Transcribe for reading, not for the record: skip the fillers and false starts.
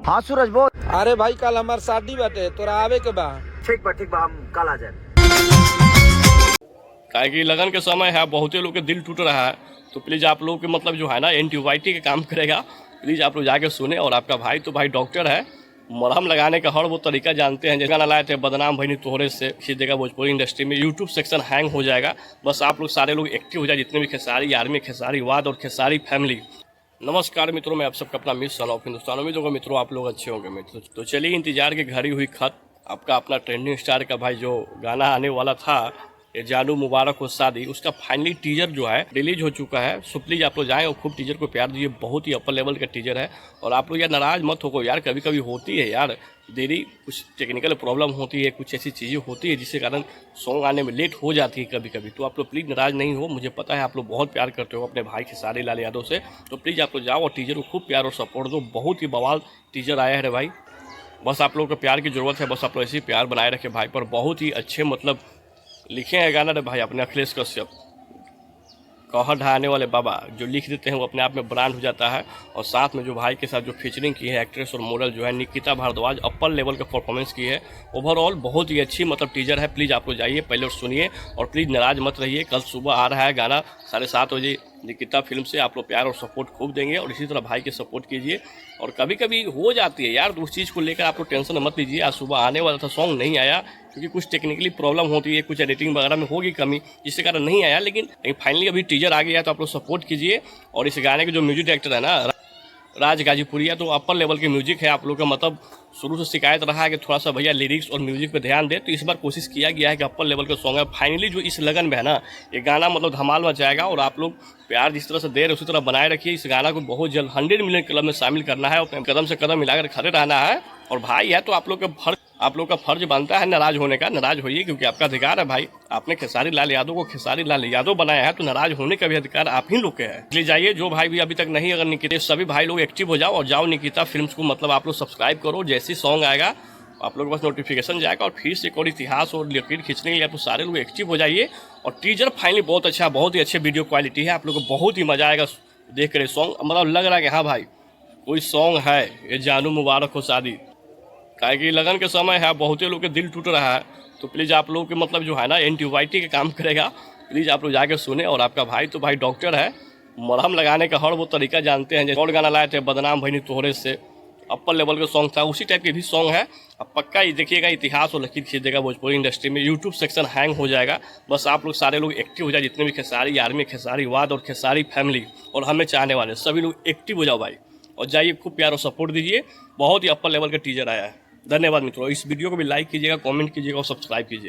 हाँ सूरज बोल। अरे भाई कल हमार शादी बाटे, तोरा आवे के बा। ठीक बा हम कल आ जाए। काहे कि लगन के समय है, बहुते लोग के दिल टूट रहा है, तो प्लीज़ आप लोग के मतलब जो है ना एंटीबायोटिक का काम करेगा। प्लीज़ आप लोग जाके सुने। और आपका भाई तो भाई डॉक्टर है, मरहम लगाने का हर वो तरीका जानते हैं। जैसे गाना लाए थे बदनाम भईनी तोहरे से, सीधे का भोजपुरी इंडस्ट्री में यूट्यूब सेक्शन हैंग हो जाएगा। बस आप लोग सारे लोग एक्टिव हो जाए, जितने भी खेसारी आर्मी, खेसारी वाद और खेसारी फैमिली। नमस्कार मित्रों, मैं आप सबका अपना मिस सन ऑफ हिंदुस्तान। उम्मीद होगा मित्रों आप लोग अच्छे होंगे मित्रों। तो चलिए इंतजार की घड़ी हुई खत, आपका अपना ट्रेंडिंग स्टार का भाई जो गाना आने वाला था, ये जानू मुबारक हो शादी, उसका फाइनली टीजर जो है रिलीज हो चुका है। सो प्लीज़ आप लोग जाएँ और खूब टीजर को प्यार दीजिए। बहुत ही अपर लेवल का टीजर है। और आप लोग यार नाराज़ मत हो यार, कभी कभी होती है यार देरी, कुछ टेक्निकल प्रॉब्लम होती है, कुछ ऐसी चीज़ें होती है जिसके कारण सॉन्ग आने में लेट हो जाती है कभी कभी। तो आप लोग प्लीज़ नाराज़ नहीं हो। मुझे पता है आप लोग बहुत प्यार करते हो अपने भाई खेसारी लाल यादव से। तो प्लीज़ आप लोग जाओ और टीजर को खूब प्यार और सपोर्ट दो। बहुत ही बवाल टीजर आया है भाई। बस आप लोगों को प्यार की ज़रूरत है। बस आप लोग ऐसे ही प्यार बनाए रखे भाई पर। बहुत ही अच्छे मतलब लिखे हैं गाना रे भाई अपने अखिलेश कश्यप, कहर ढहाने वाले बाबा जो लिख देते हैं वो अपने आप में ब्रांड हो जाता है। और साथ में जो भाई के साथ जो फीचरिंग की है एक्ट्रेस और मॉडल जो है निकिता भारद्वाज, अपर लेवल का परफॉर्मेंस की है। ओवरऑल बहुत ही अच्छी मतलब टीजर है। प्लीज़ आप लोग जाइए पहले और सुनिए, और प्लीज़ नाराज मत रहिए। कल सुबह आ रहा है गाना 7:30 बजे निकिता फिल्म से। आप लोग प्यार और सपोर्ट खूब देंगे और इसी तरह भाई के सपोर्ट कीजिए। और कभी कभी हो जाती है यार, तो उस चीज़ को लेकर आप लोग टेंशन मत लीजिए। आज सुबह आने वाला था, सॉन्ग नहीं आया क्योंकि कुछ टेक्निकली प्रॉब्लम होती है, कुछ एडिटिंग वगैरह में होगी कमी, जिसके कारण नहीं आया। लेकिन फाइनली अभी टीजर आ गया है, तो आप लोग सपोर्ट कीजिए। और इस गाने के जो म्यूजिक डायरेक्टर है ना राज गाजीपुरिया, तो अपर लेवल की म्यूजिक है। आप लोग का मतलब शुरू से शिकायत रहा है कि थोड़ा सा भैया लिरिक्स और म्यूजिक पे ध्यान दे, तो इस बार कोशिश किया गया है कि अपर लेवल का सॉन्ग है। फाइनली जो इस लगन में है ना, ये गाना मतलब धमाल मचाएगा। और आप लोग प्यार जिस तरह से दे रहे उसी तरह बनाए रखिए। इस गाना को बहुत जल्द 100 मिलियन क्लब में शामिल करना है और कदम से कदम मिलाकर खड़े रहना है। और भाई है तो आप लोग का फर्ज बनता है नाराज होने का। नाराज होइए क्योंकि आपका अधिकार है भाई। आपने खेसारी लाल यादव को खेसारी लाल यादव बनाया है, तो नाराज होने का भी अधिकार आप ही लोग के है। इसलिए जाइए, जो भाई भी अभी तक नहीं अगर निकिता, सभी भाई लोग एक्टिव हो जाओ और जाओ निकिता फिल्म्स को मतलब आप लोग सब्सक्राइब करो। जैसे सॉन्ग आएगा आप लोग बस नोटिफिकेशन जाएगा और फिर से एक और इतिहास और लकीर खींचने के लिए आप लोग सारे लोग एक्टिव हो जाइए। और टीजर फाइनली बहुत अच्छा, बहुत ही अच्छे वीडियो क्वालिटी है। आप लोग को बहुत ही मजा आएगा देख कर सॉन्ग। मतलब लग रहा है कि हाँ भाई कोई सॉन्ग है, ये जानू मुबारक हो शादी। काहे कि लगन के समय है, बहुते लोग के दिल टूट रहा है, तो प्लीज़ आप लोग के मतलब जो है ना एंटीबायोटिक का काम करेगा। प्लीज़ आप लोग जाके सुने। और आपका भाई तो भाई डॉक्टर है, मरहम लगाने का हर वो तरीका जानते हैं। जैसे और गाना लाए थे बदनाम भईनी तोहरे से, अपर लेवल का सॉन्ग था, उसी टाइप के भी सॉन्ग है। अब पक्का ही देखिएगा, इतिहास और लकीर खींच देगा भोजपुरी इंडस्ट्री में। यूट्यूब सेक्शन हैंग हो जाएगा। बस आप लोग सारे लोग एक्टिव हो जाए, जितने भी खेसारी आर्मी, खेसारी वाद और खेसारी फैमिली और हमें चाहने वाले सभी लोग एक्टिव हो जाओ भाई। और जाइए खूब प्यार और सपोर्ट दीजिए। बहुत ही अपर लेवल का टीजर आया है। धन्यवाद मित्रों। इस वीडियो को भी लाइक कीजिएगा, कमेंट कीजिएगा और सब्सक्राइब कीजिएगा।